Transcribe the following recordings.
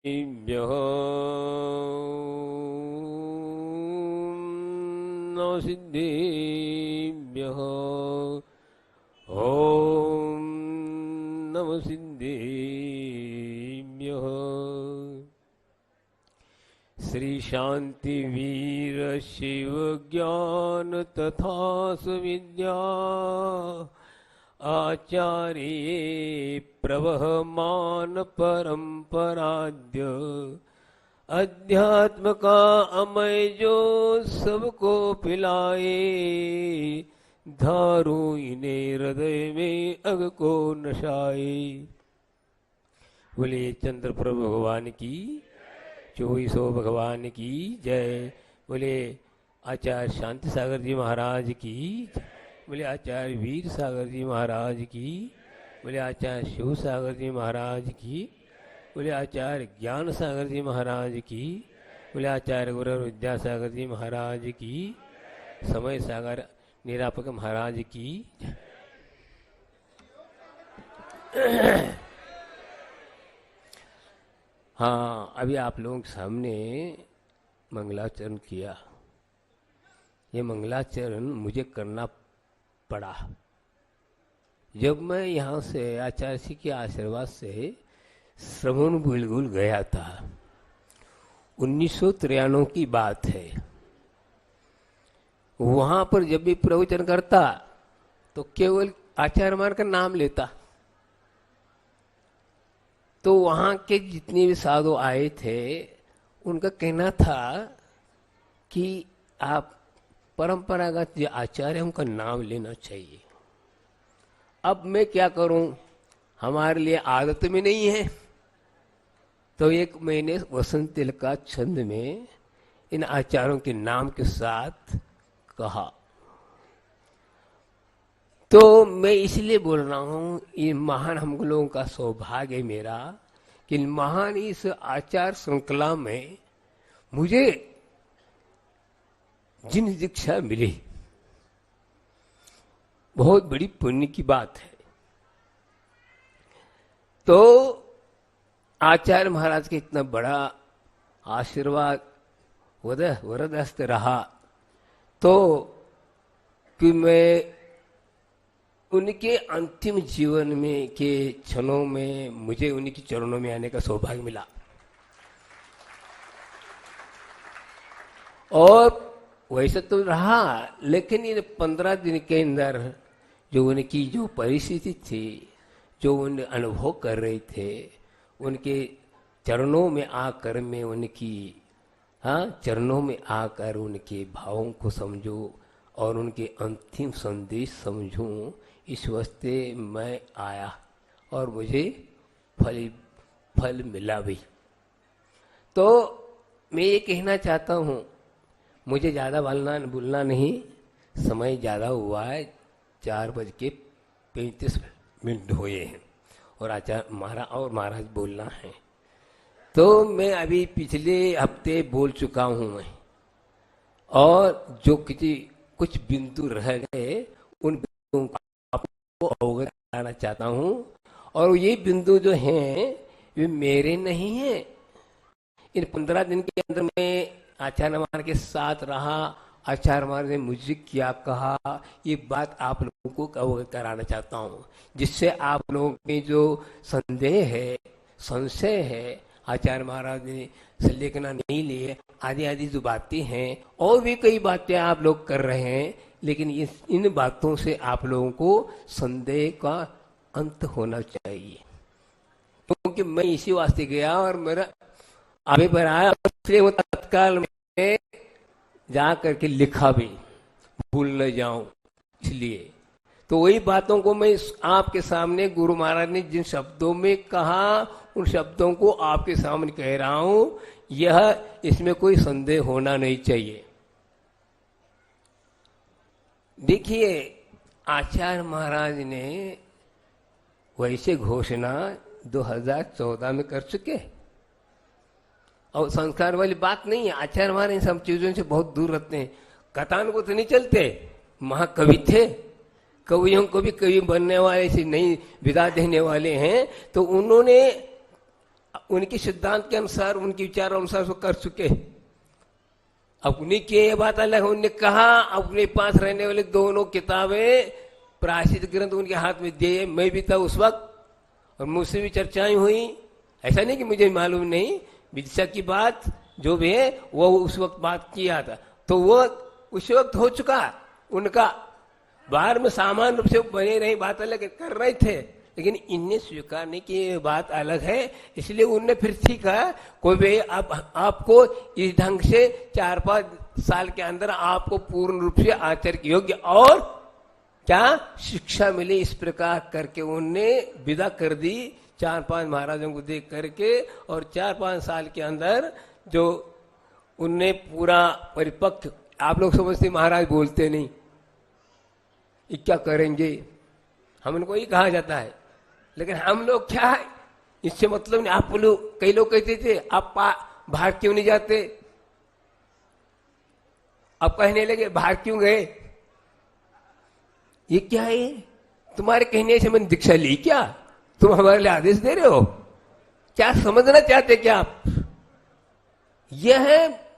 सिद्धेभ्यः नमः सिद्धेभ्यः ॐ नमः सिद्धेभ्यः। श्री शांति वीर शिव ज्ञान तथा सुविद्या आचार्य प्रवहमान परंपराद्य अध्यात्म का अमय जो सबको पिलाए, धारू इन्हें हृदय में अग को नशाए। बोले चंद्र प्रभु भगवान की, चौबीसों भगवान की जय। बोले आचार्य शांति सागर जी महाराज की, बोले आचार्य वीर सागर जी महाराज की, बोले आचार्य शिव सागर जी महाराज की, बोले आचार्य ज्ञान सागर जी महाराज की, बोले आचार्य गुरु विद्यासागर जी महाराज की, समय सागर निरापक महाराज की। हाँ, अभी आप लोगों के सामने मंगलाचरण किया। ये मंगलाचरण मुझे करना पड़ा जब मैं यहाँ से आचार्य जी के आशीर्वाद से श्रवण बेलगुल गया था। 1993 की बात है। वहां पर जब भी प्रवचन करता तो केवल आचार्य मार का नाम लेता। तो वहां के जितने भी साधु आए थे उनका कहना था कि आप परंपरागत जो आचार्य उनका नाम लेना चाहिए। अब मैं क्या करूं, हमारे लिए आदत में नहीं है। तो एक मैंने वसंत तिलक का छंद में इन आचार्यों के नाम के साथ कहा। तो मैं इसलिए बोल रहा हूं, ये महान हम लोगों का सौभाग्य है मेरा कि महान इस आचार श्रृंखला में मुझे जिन दीक्षा मिली, बहुत बड़ी पुण्य की बात है। तो आचार्य महाराज के इतना बड़ा आशीर्वाद वरदस्त रहा तो कि मैं उनके अंतिम जीवन में के क्षणों में मुझे उनके चरणों में आने का सौभाग्य मिला। और वैसे तो रहा, लेकिन इन 15 दिन के अंदर जो उनकी जो परिस्थिति थी, जो उन अनुभव कर रहे थे, उनके चरणों में आकर मैं उनकी चरणों में आकर उनके भावों को समझूं और उनके अंतिम संदेश समझूं, इस वास्ते मैं आया और मुझे फल मिला भी। तो मैं ये कहना चाहता हूँ, मुझे ज़्यादा बोलना नहीं, समय ज़्यादा हुआ है, 4:35 हुए हैं और आचार्य महाराज बोलना है। तो मैं अभी पिछले हफ्ते बोल चुका हूँ मैं, और जो कुछ बिंदु रह गए उन बिंदुओं को आपको अवगत कराना चाहता हूँ। और ये बिंदु जो हैं वे मेरे नहीं हैं। इन 15 दिन के अंदर मैं आचार्य महाराज के साथ रहा, आचार्य महाराज ने मुझे क्या कहा, ये बात आप लोगों को अवगत कराना चाहता हूँ, जिससे आप लोगों के जो संदेह है, संशय है, आचार्य महाराज ने संलेखना नहीं लिए, आदि आदि जो बातें हैं, और भी कई बातें आप लोग कर रहे हैं, लेकिन इन बातों से आप लोगों को संदेह का अंत होना चाहिए। क्योंकि मैं इसी वास्ते गया और मेरा आगे बढ़ाया, इसलिए वो तत्काल में जा करके लिखा भी, भूल न जाऊं इसलिए। तो वही बातों को मैं आपके सामने गुरु महाराज ने जिन शब्दों में कहा, उन शब्दों को आपके सामने कह रहा हूं। यह इसमें कोई संदेह होना नहीं चाहिए। देखिए, आचार्य महाराज ने वैसे घोषणा 2014 में कर चुके, और संस्कार वाली बात नहीं है। आचार्य महाराज इन सब चीजों से बहुत दूर रहते हैं। कथान को तो नहीं चलते, महाकवि थे, कवियों को भी कवि बनने वाले से नहीं विदा देने वाले हैं। तो उन्होंने उनके सिद्धांत के अनुसार, उनके विचारों अनुसार वो कर चुके। अपनी की ये बात अलग है। उन्होंने कहा अपने पास रहने वाले दोनों किताबें प्रायश्चित ग्रंथ उनके हाथ में दिए। मैं भी था उस वक्त और मुझसे भी चर्चाएं हुई। ऐसा नहीं कि मुझे मालूम नहीं, विदिशा की बात जो भी है वो उस वक्त बात किया था, तो वो उस वक्त हो चुका उनका। बाहर में सामान्य रूप से बने रहे, बात अलग कर रहे थे, लेकिन इनने स्वीकार नहीं कि ये बात अलग है। इसलिए उनने फिर ठीक है, कोई भी आपको इस ढंग से 4-5 साल के अंदर आपको पूर्ण रूप से आचरण योग्य और क्या शिक्षा मिली, इस प्रकार करके उनने विदा कर दी 4-5 महाराजों को देख करके। और 4-5 साल के अंदर जो उनने पूरा परिपक्व, आप लोग समझते महाराज बोलते नहीं, ये क्या करेंगे, हम उनको ही कहा जाता है। लेकिन हम लोग क्या है, इससे मतलब नहीं। आप लोग, कई लोग कहते थे आप बाहर क्यों नहीं जाते, अब कहने लगे बाहर क्यों गए। ये क्या है, तुम्हारे कहने से मैंने दीक्षा ली क्या, तुम हमारे लिए आदेश दे रहे हो क्या, समझना चाहते क्या आप। यह है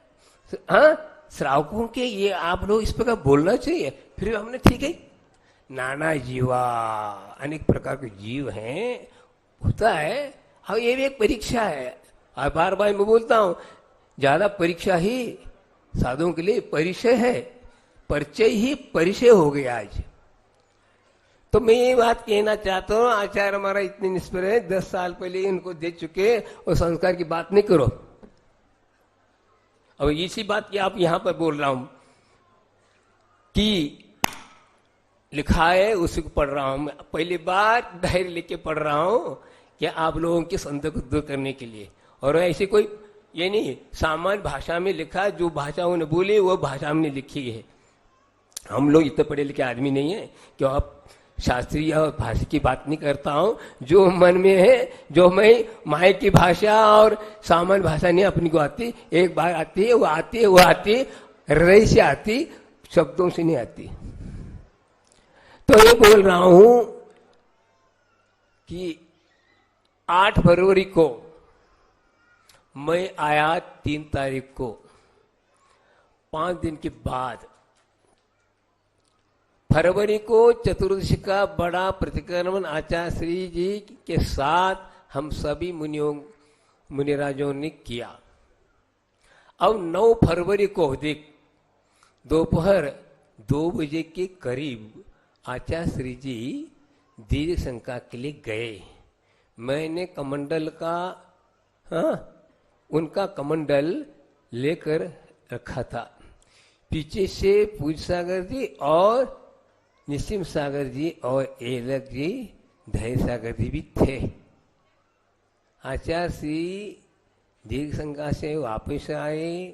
हाँ श्रावकों के, ये आप लोग इस प्रकार बोलना चाहिए। फिर हमने ठीक है, नाना जीवा, अनेक प्रकार के जीव हैं, होता है। हाँ ये भी एक परीक्षा है। और बार बार मैं बोलता हूं, ज्यादा परीक्षा ही साधुओं के लिए परिचय है, परिचय ही परिचय हो गया आज। तो मैं ये बात कहना चाहता हूँ, आचार्य हमारा इतने निष्फल है, 10 साल पहले इनको दे चुके, और संस्कार की बात नहीं करो। अब इसी बात की आप यहां पर बोल रहा हूं कि लिखा है उसी को पढ़ रहा हूं। पहली बार धैर्य लेके पढ़ रहा हूं कि आप लोगों के संदेह को दूर करने के लिए। और ऐसे कोई ये नहीं, सामान्य भाषा में लिखा, जो भाषा उन्होंने बोली वो भाषा हमने लिखी है। हम लोग इतने पढ़े लिखे आदमी नहीं है कि आप शास्त्रीय और भाषा की बात नहीं करता हूं। जो मन में है, जो मैं माय की भाषा और सामान्य भाषा नहीं अपनी को आती, एक बार आती है, वो आती है, वो आती हृदय से आती, शब्दों से नहीं आती। तो ये बोल रहा हूं कि 8 फरवरी को मैं आया, 3 तारीख को, 5 दिन के बाद फरवरी को चतुर्दशी का बड़ा प्रतिक्रमण आचार्य श्री जी के साथ हम सभी मुनिराजों ने किया। अब 9 फरवरी को देख दोपहर 2 बजे के करीब आचार्य श्री जी दीर्घ शंका के लिए गए। मैंने कमंडल का उनका कमंडल लेकर रखा था। पीछे से पूज सागर जी और निसिम सागर जी और एलक जी, धैर्य सागर जी भी थे। आचार्य श्री दीर्घ शंका से वापस आए,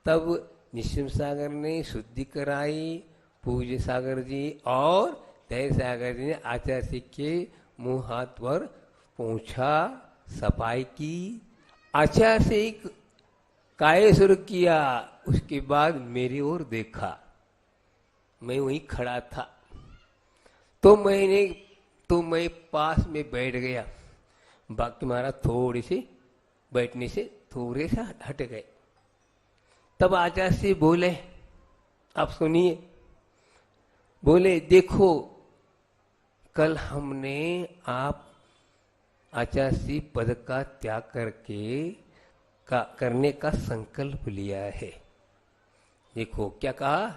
तब निसिम सागर ने शुद्धि कराई, पूज्य सागर जी और धैर्य सागर जी ने आचार्य श्री के मुंह हाथ पर पहुंचा, सफाई की। आचार्य से काय शुरू किया, उसके बाद मेरी ओर देखा, मैं वहीं खड़ा था। तो मैं पास में बैठ गया, बाकी महाराज थोड़ी सी बैठने से थोड़े सा हट गए। तब आचार्य से बोले, आप सुनिए, बोले देखो कल हमने आप आचार्य श्री पद का त्याग करने का संकल्प लिया है। देखो क्या कहा,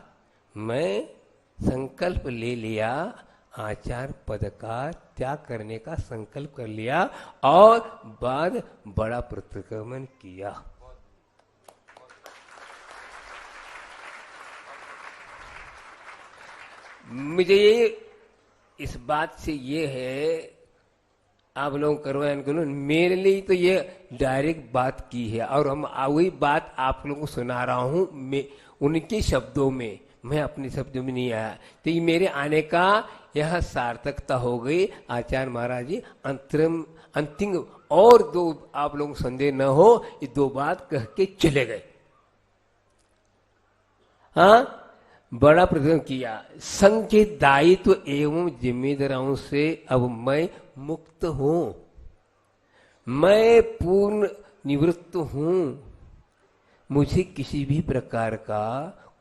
मैं संकल्प ले लिया, आचार्य पद का त्याग करने का संकल्प कर लिया और बाद बड़ा प्रतिक्रमण किया। मुझे ये इस बात से ये है, आप लोग करवाएं करो, मेरे लिए तो ये डायरेक्ट बात की है और हम वही बात आप लोगों को सुना रहा हूं, उनके शब्दों में, मैं अपने शब्दों में नहीं आया। तो ये मेरे आने का यह सार्थकता हो गई। आचार्य महाराज जी अंतिम और 2 आप लोगों को संदेह न हो, ये 2 बात कह के चले गए। हाँ, बड़ा प्रतिक्रमण किया। संघ के दायित्व एवं जिम्मेदारियों से अब मैं मुक्त हूं। मैं पूर्ण निवृत्त हूं, मुझे किसी भी प्रकार का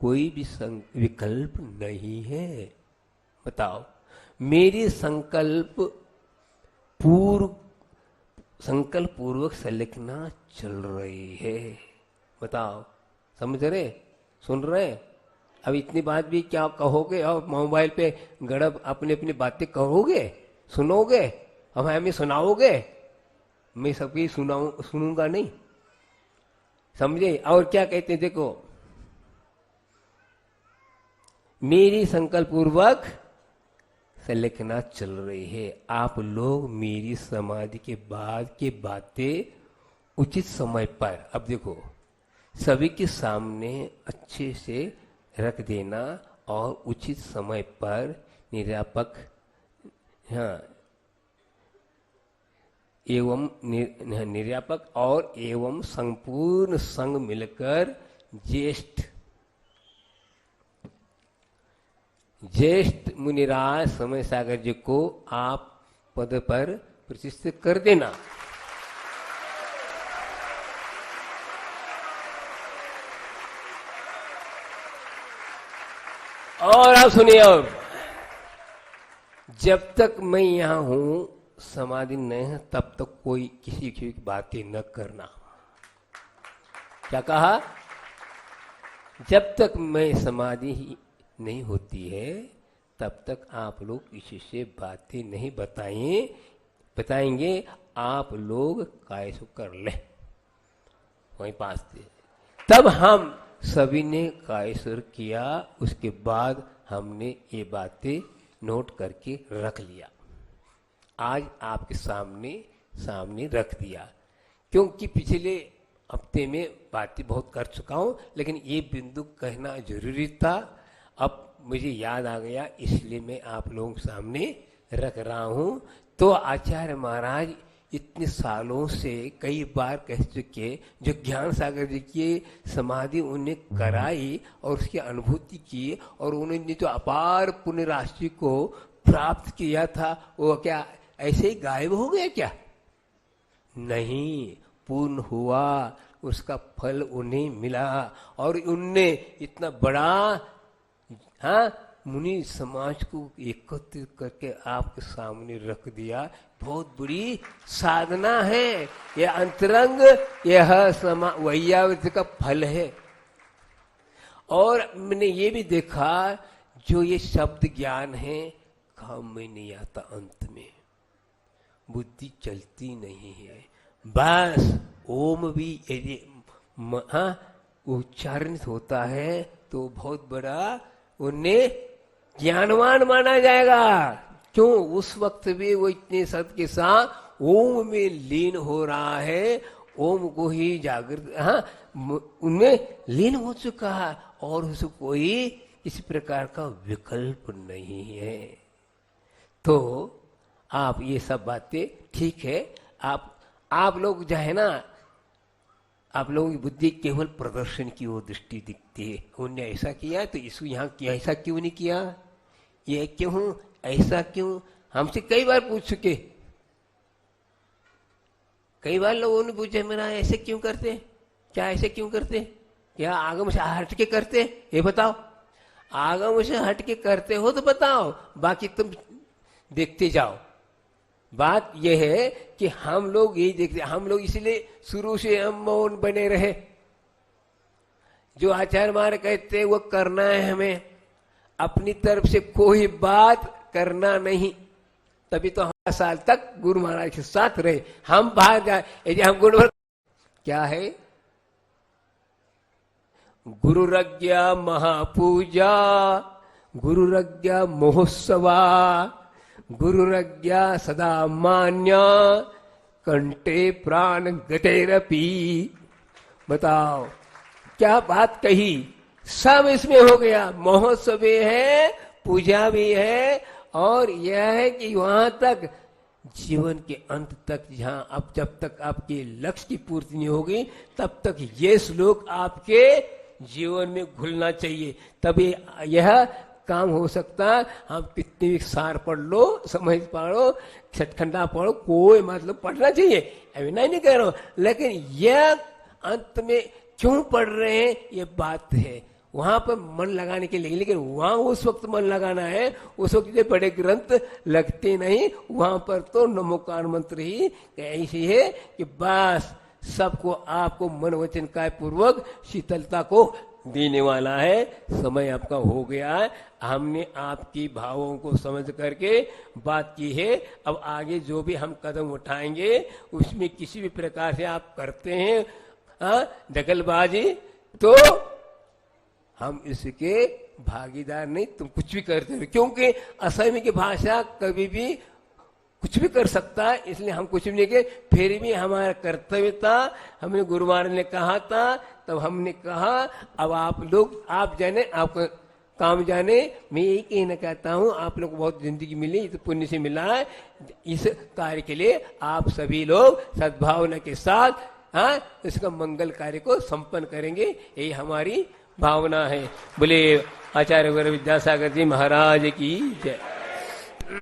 कोई भी विकल्प नहीं है। बताओ, मेरी संकल्प पूर्वक संलिखना चल रही है। बताओ, समझ रहे, सुन रहे? अब इतनी बात भी क्या कहोगे? और मोबाइल पे गड़ब अपनी अपनी बातें कहोगे, सुनोगे, अब हमें सुनाओगे? मैं सबकी सुनूंगा नहीं, समझे? और क्या कहते हैं, देखो, मेरी संकल्प पूर्वक संलिखना चल रही है। आप लोग मेरी समाधि के बाद की बातें उचित समय पर, अब देखो, सभी के सामने अच्छे से रख देना और उचित समय पर निरापक, हाँ, एवं निर्यापक और एवं संपूर्ण संग मिलकर ज्येष्ठ मुनिराज समय सागर जी को आप पद पर प्रतिष्ठित कर देना। और आप सुनिए, और जब तक मैं यहां हूं, समाधि नहीं है, तब तक कोई किसी की बातें न करना। क्या कहा? जब तक मैं समाधि ही नहीं होती है, तब तक आप लोग किसी से बातें नहीं बताएंगे। आप लोग कायसो कर ले वहीं पास थे। तब हम सभी ने कायसर किया। उसके बाद हमने ये बातें नोट करके रख लिया, आज आपके सामने रख दिया। क्योंकि पिछले हफ्ते में बातें बहुत कर चुका हूं, लेकिन ये बिंदु कहना जरूरी था। अब मुझे याद आ गया, इसलिए मैं आप लोगों के सामने रख रहा हूं। तो आचार्य महाराज इतने सालों से कई बार कह चुके, जो ज्ञान सागर जी की समाधि उन्हें कराई और उसकी अनुभूति की, और उन्होंने जो अपार पुण्य राशि को प्राप्त किया था, वो क्या ऐसे ही गायब हो गया क्या? नहीं, पूर्ण हुआ, उसका फल उन्हें मिला। और उनने इतना बड़ा, हाँ, मुनि समाज को एकत्रित करके आपके सामने रख दिया। बहुत बड़ी साधना है यह अंतरंग, यह वैयावृत्ति का फल है। और मैंने ये भी देखा, जो ये शब्द ज्ञान है, काम में नहीं आता, अंत में बुद्धि चलती नहीं है। बस ओम भी यदि उच्चारित होता है तो बहुत बड़ा उन्हें ज्ञानवान माना जाएगा। क्यों? उस वक्त भी वो इतने सत के साथ ओम में लीन हो रहा है, ओम को ही जागृत, उनमें लीन हो चुका है, और उसको कोई इस प्रकार का विकल्प नहीं है। तो आप ये सब बातें ठीक है, आप लोग जो है ना, आप लोगों की बुद्धि केवल प्रदर्शन की ओर दृष्टि दिखती है। उनने ऐसा किया तो इसको यहाँ किया, ऐसा क्यों नहीं किया, ये क्यों, ऐसा क्यों? हमसे कई बार पूछ चुके, कई बार लोगों ने पूछे, मेरा ऐसे क्यों करते, क्या ऐसे क्यों करते, क्या आगम से हट के करते, ये बताओ। आगम से हट के करते हो तो बताओ, बाकी तुम देखते जाओ। बात यह है कि हम लोग यही देखते, हम लोग इसलिए शुरू से हम मौन बने रहे। जो आचार्य महाराज कहते हैं वो करना है, हमें अपनी तरफ से कोई बात करना नहीं। तभी तो 8 साल तक गुरु महाराज के साथ रहे। हम बाहर जाए, यदि हम गुरु, क्या है, गुरुरज्ञा महापूजा, गुरुरज्ञा महोत्सवा, गुरुरज्ञा सदा मान्या, कंठे प्राण गतेरपि। बताओ क्या बात कही, सब इसमें हो गया। महोत्सव भी है, पूजा भी है, और यह है कि वहां तक जीवन के अंत तक, जहां अब जब तक आपके लक्ष्य की पूर्ति नहीं होगी, तब तक ये श्लोक आपके जीवन में घुलना चाहिए। तभी यह काम हो सकता। हम कितनी भी सार पढ़ लो, समझ पढ़ो, सतखंडा पढ़ो, कोई मतलब पढ़ना चाहिए, अभी नहीं कह रहा हूं, लेकिन यह अंत में क्यों पढ़ रहे हैं ये बात है, वहां पर मन लगाने के लिए। लेकिन वहां उस वक्त मन लगाना है, उस वक्त ये बड़े ग्रंथ लगते नहीं, वहां पर तो नमोकार मंत्र ही ऐसी है कि बस सबको आपको मन वचन काय पूर्वक शीतलता को देने वाला है। समय आपका हो गया है, हमने आपकी भावों को समझ करके बात की है। अब आगे जो भी हम कदम उठाएंगे उसमें किसी भी प्रकार से आप करते हैं दखलबाजी, तो हम इसके भागीदार नहीं, तुम कुछ भी करते हो, क्योंकि असमी की भाषा कभी भी कुछ भी कर सकता है, इसलिए हम कुछ भी नहीं किए। फिर भी हमारा कर्तव्य था, हमने गुरु महाराज ने कहा था, तब हमने कहा अब आप लोग, आप जाने, आपका काम जाने। मैं यही कहना चाहता हूँ, आप लोग को बहुत जिंदगी मिली, तो पुण्य से मिला है। इस कार्य के लिए आप सभी लोग सद्भावना के साथ इसका मंगल कार्य को संपन्न करेंगे, यही हमारी भावना है। बोले आचार्य गुरु विद्यासागर जी महाराज की जय।